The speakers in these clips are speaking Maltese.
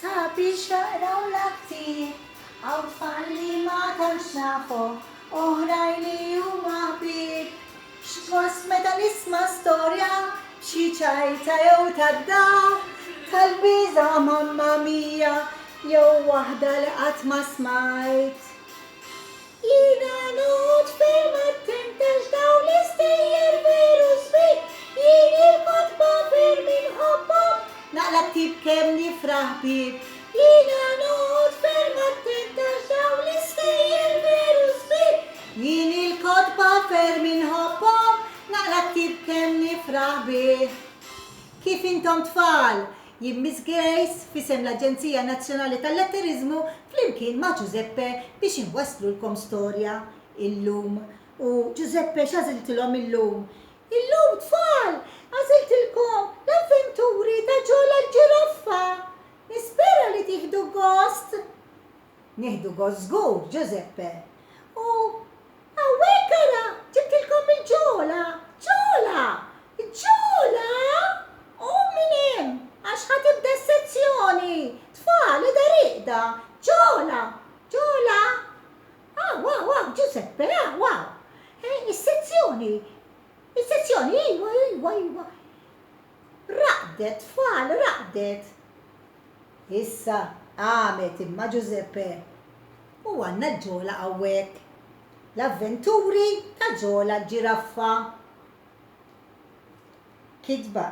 sabiex naqraw l-ktieb, għaw tfal li ma tantx nafu, oħrajn li huma ħbieb. X'tħoss meta nisma' storja b'xi ċajta jew tadda, tal-biża' mamma mija jew waħda li qatt ma smajt. Jiena noqgħod ferm attenta x'dawn l-istejjer veru sbit, jien il-kotba ferm inħobbhom, naqra ktieb kemm nifraħ bih. Jiena noqgħod ferm attenta x'dawn l-istejjer veru sbit, jien il-kotba ferm inħobbhom, naqra ktieb kemm nifraħ bih. Kif intom tfal? Jien Miss Grace fisem l-Aġenzija Nazzjonali tal-Letterizmu flimkien ma' Giuseppe biex inwasslulkom storja illum. U Giuseppe x'għażiltilhom illum? Illum tfal, għażiltilkom l-avventuri ta' Ġola l-ġiraffa. Nispera li tieħdu gost. Nieħdu gost żgur, Giuseppe. U hawnhekk ara ġibtilkom il-ġola. Ġola! Ġola! U minn hemm? Għax ħatibda s-sezzjoni. Tfal, ida riqda. Ġola! Ġola! Wow, Giuseppe, wow. Is-sezzjoni. Is-sezzjoni, iwa. Raqdet, tfal, raqdet. Issa, għamet imma Giuseppe. U għanna ġola għawek. L-avventuri ta' Ġola l-ġiraffa. Kidba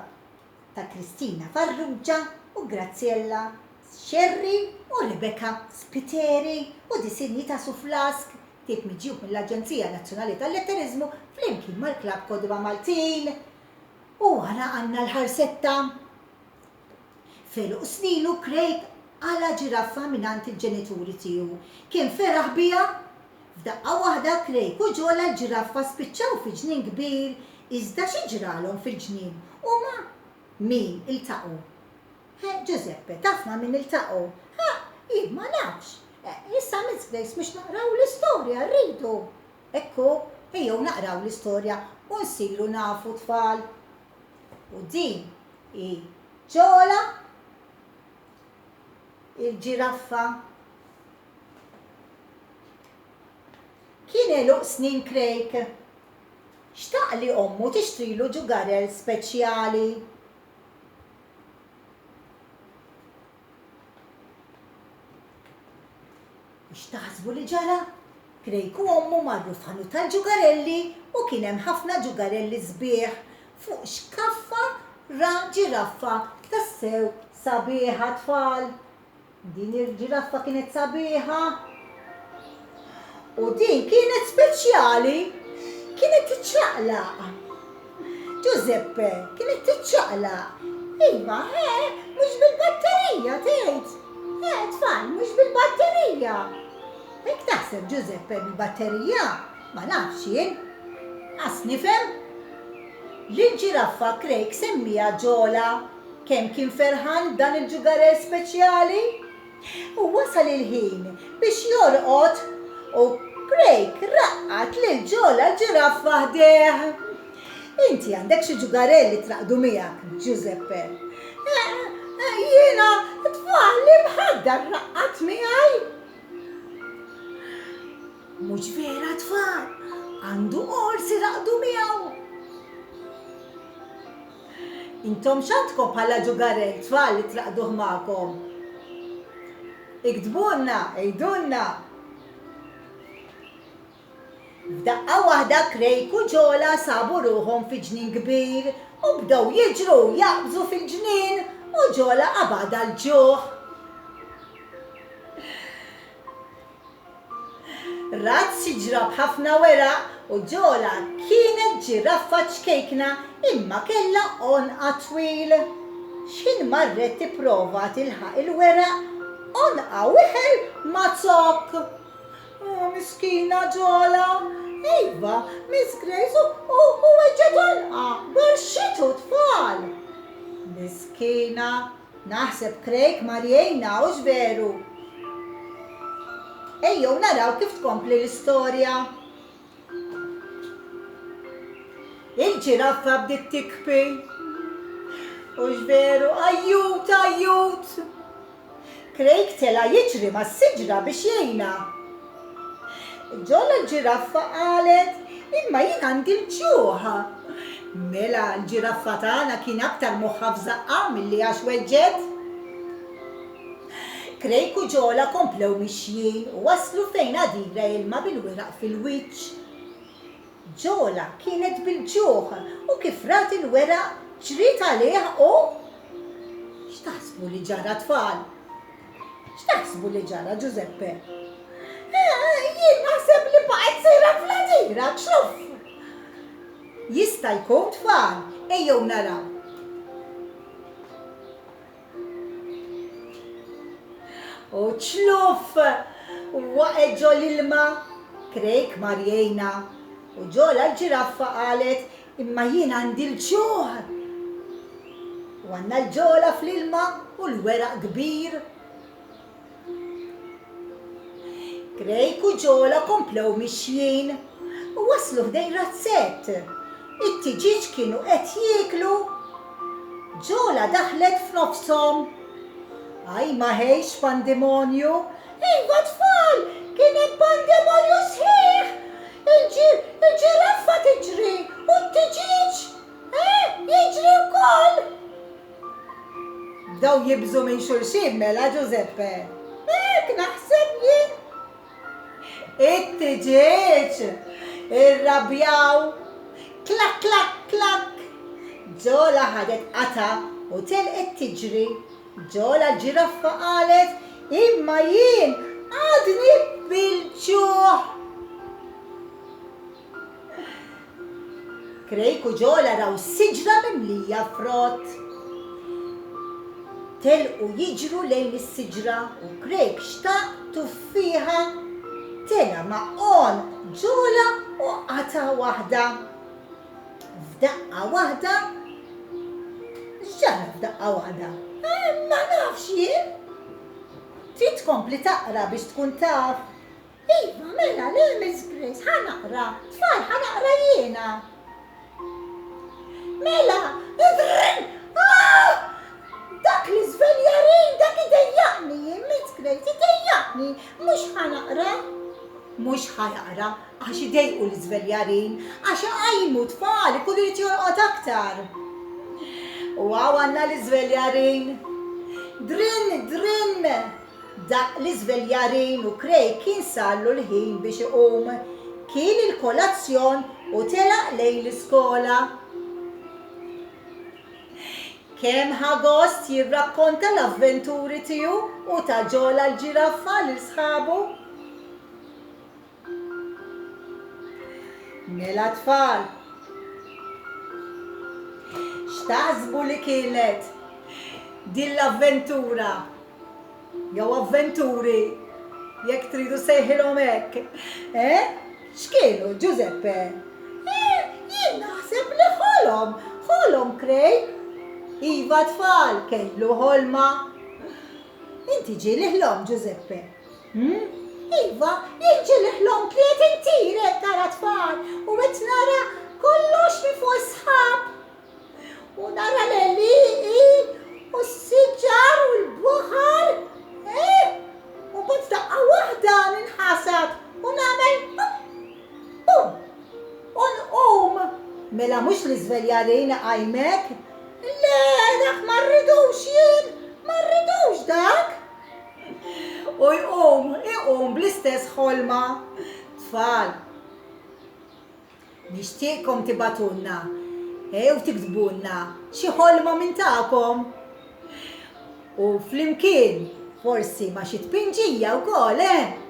ta' Kristina Farrugia u Graziella Scerri u Rebecca Spiteri u Disinni ta' Suflask, tip miġjub mill-Aġenzija Nazzjonali tal-Letterizmu flimkien mal-Klabb Kodba Maltin. U għana għanna l-ħarsetta. Feluq snilu Craig għala ġiraffa minant il-ġenituri tiegħu. Kien feraħ bija? F'daqqa waħda Craig u Ġola l-ġiraffa spiċċaw fi ġnien kbir, iżda xi ġralhom fil-ġnien. Huma min iltaqu? Giuseppe, tafna min iltaqu? Jien ma nafx. Issa Miss Grace mhux naqraw l-istorja rridu. Ekku, ejjew naqraw l-istorja u nsiru nafu tfal. U din hi Ġola il-ġiraffa. Kien eluq snin Craig. Xtaq li ommu tixtrilu ġugarel speċjali. Xtaħsbu li ġara? Craig u ommu marru f'ħanu tal-ġugarelli u kien hemm ħafna ġugarelli sbieħ fuq xkaffa ra ġiraffa tassew sabiħa tfal. Din il-ġiraffa kienet sabiħa. U din kienet speċjali. Kienet tiċċaqlaq. Giuseppe, kienet tiċċaqlaq. Iva, mhux bil-batterija tgħid. Tfal, mhux bil-batterija. Hekk taħseb Giuseppe bil-batterija? Ma nafx jien. Għas nifhem? L-ġiraffa Craig semmija Ġola. Kemm kien ferħan dan il-ġugarel speċjali? U wasal il-ħin biex jorqod u Craig raqqat lil Ġola l-ġiraffa ħdeħ. Inti għandek xi ġugarelli traqdu miegħek, Giuseppe. Jiena tfal li mħaddar raqqat miegħi. Mhux vera tfal, għandu qorsi raqdu miegħu. Intom x'għandkom bħala ġugarell tfal li traqduh magħkom? Iktbulna, ejdulna. F'daqqa waħda Craig u Ġola sabu ruhom fi ġnien kbir u bdew jiġru jaqbżu fil-ġnien u Ġola qabada l-ġuħ. Razz ġrab ħafna weraq u Ġola kienet ġiraffa ċkejkna imma kellha onqa twil. X'in marret tipprova tilħaq il-weraq onqa wieħel ma zokk. Miskina Ġola. Iva, Miss Grace u weġġet onqa, barxitu tfal. Miskina, naħseb Craig ma rjejnawx veru. Ejjew naraw kif tkompli l-istorja. Il-ġiraffa bdiet tikbi. Ux veru, ajjut. Craig tela jiġri mas-siġra biex jgħinha. Ġola l-ġiraffa qalet, imma jien għandi l-ġuħa. Mela l-ġiraffa tagħna kien aktar moħħa f'żaqqa milli għax weġġet. Craig u ġola komplew mixjin u waslu fejn għadira ilma bil-weraq fil-wiċċ. Ġola kienet bil-ġuħ u kif rat il-weraq ġriet għalih u x'taħsbu li ġara tfal? X'taħsbu li ġara Giuseppe? Jien naħseb li baqgħet sejra fl-għadira, x'ruf. Jista' jkun tfal, ejjew naraw. U ċluf, waqgħet ġol ilma, Craig marjejna, u ġola l-ġiraffa qalet imma jien għandi l-ġuħ. U għandna l-ġola fl-ilma u l-weraq kbir. Craig u ġola komplew mixjin u waslu ħdejn razzett. It-tiġiġ kienu qed jieklu. Ġola daħlet f'nofshom. Aj ma ħejx pandemonju. Iva tfal, kien hemm pandemonju sħiħ. Il-ġiraffa tiġri u t-tiġiġ jiġri wkoll. Bdew jibżu minn xulxin mela Giuseppe. Hekk naħseb jien. It-tiġiġ irrabjaw. Klak, klak, klak. Ġola ħadet qata u telqet tiġri. Ġola l-ġiraffa qalet imma jien għadni bil-ġuħ. Craig u ġola raw siġra mimlija frott. Telqu jiġru lejn is-siġra u Craig xtaq tuffiħa. Tela maqqon ġola u qata waħda. F'daqqa waħda, x'ġara f'daqqa waħda? Ma nafx jien. Trid tkompli taqra biex tkun taf. Iva, mela le Miss Grace, ħanaqra. Tfal ħanaqra jiena. Mela, idrin! Dak li żveljarin, dak idejjaqni, Miss Grace, idejjaqni. Mhux ħanaqra. Mhux ħajaqra, għax idejqu l-żveljarin, għax għajmu tfal, ikun irid jorqod aktar. U għanna l-żveljarin. Drin, drin. Dak l-żveljarin u Craig kien sallu l-ħin biex iqum. Kien il-kolazzjon u telaq lejn l-iskola. Kemm ħagost jirrakkonta l-avventuri tiegħu u ta' ġola l-ġiraffa lil sħabu. Mela tfal. X'taħsbu li kienet din l-avventura? Jew avventuri, jekk tridu sejħilhom hekk. X'kienu, Giuseppe? Jien naħseb li ħolom Craig. Iva tfal, kellu ħolma. Inti ġieliħlhom, Giuseppe. Iva, jien ġieliħlhom tliet intirek tara tfal u qed nara kollox li fuq sħab. U nara l-eliqi u s-siġar u l-buħar. U bad daqqa waħda ninħasab u nagħmel bum. U nqum. Mela mhux l-iżveljarin għajmek? Le, dak ma rridux jien, ma rridux dak. U jqum bl-istess ħolma. Tfal, nixtieqkom tibatunna u tiktbulna xi ħolma minn tagħkom. U flimkien forsi ma xi tpinġija wkoll,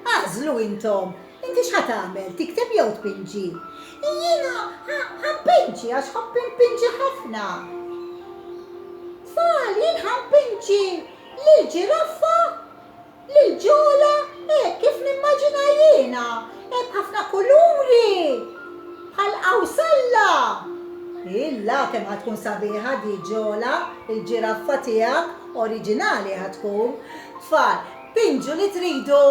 għażlu intom. Inti x'ħad tagħmel, tikteb jew tpinġi? Jiena ħampinġi għax ħobb impinġi ħafna. Tfal, jien ħampinġi lill-ġiraffa, lill-ġola, kif nimmaġina jiena, b'ħafna kuluri, bħal qawsalla. Illa kemm ħatkun sabiħa di ġola, il-ġiraffa tiegħek oriġinali ħatkun. Tfal, pinġu li tridu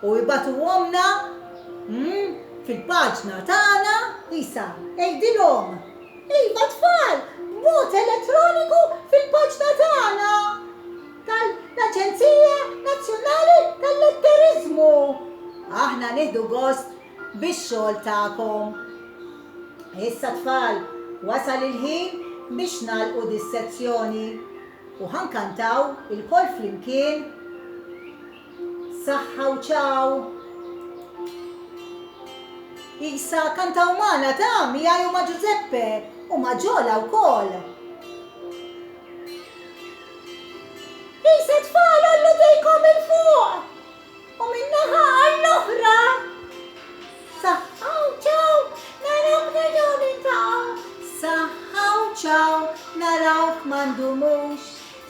u jibatuhomna fil-paġna tagħna isa, ejdilhom. Iva tfal, b'mod elettroniku fil-paġna tagħna tal-Aġenzija Nazzjonali nieħdu gost bix-xogħol tagħkom. Issa tfal, wasal il-ħin biex nagħlqu dis-sezzjoni u ħankantaw il-kol flimkien Saħħa u ċaw. Isa kantaw magħna ta' miegħi u ma' Giuseppe u ma' Ġola wkoll. Isa tfal ollu dejkom il-fuq u min-naħa għall-oħra. Saħħa u ċaw, narawk nerġgħu niltaqgħu. Saħħa u ċaw, narawk m'għandumux.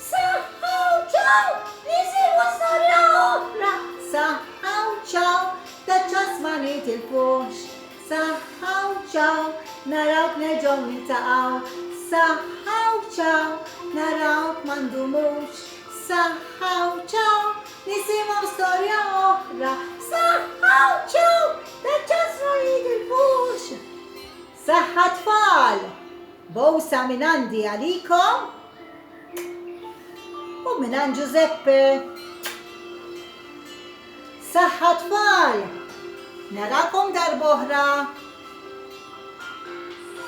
Saħħa u ċaw, nisimgħu storja oħra. Saħħa u ċaw, taċċas ma nitilfux. Saħħa u ċaw, narawk nerġgħu niltaqgħu. Saħħa u ċaw, narawk m'għandumux. Saħħa u ċaw, nisimgħu storja oħra. Saħħa u ċaw, taċċas ma nitilfux. Saħħa tfal, bowsa minn għandi għalikom u minn għand Giuseppe. Saħħa tfal, narakom darb'oħra.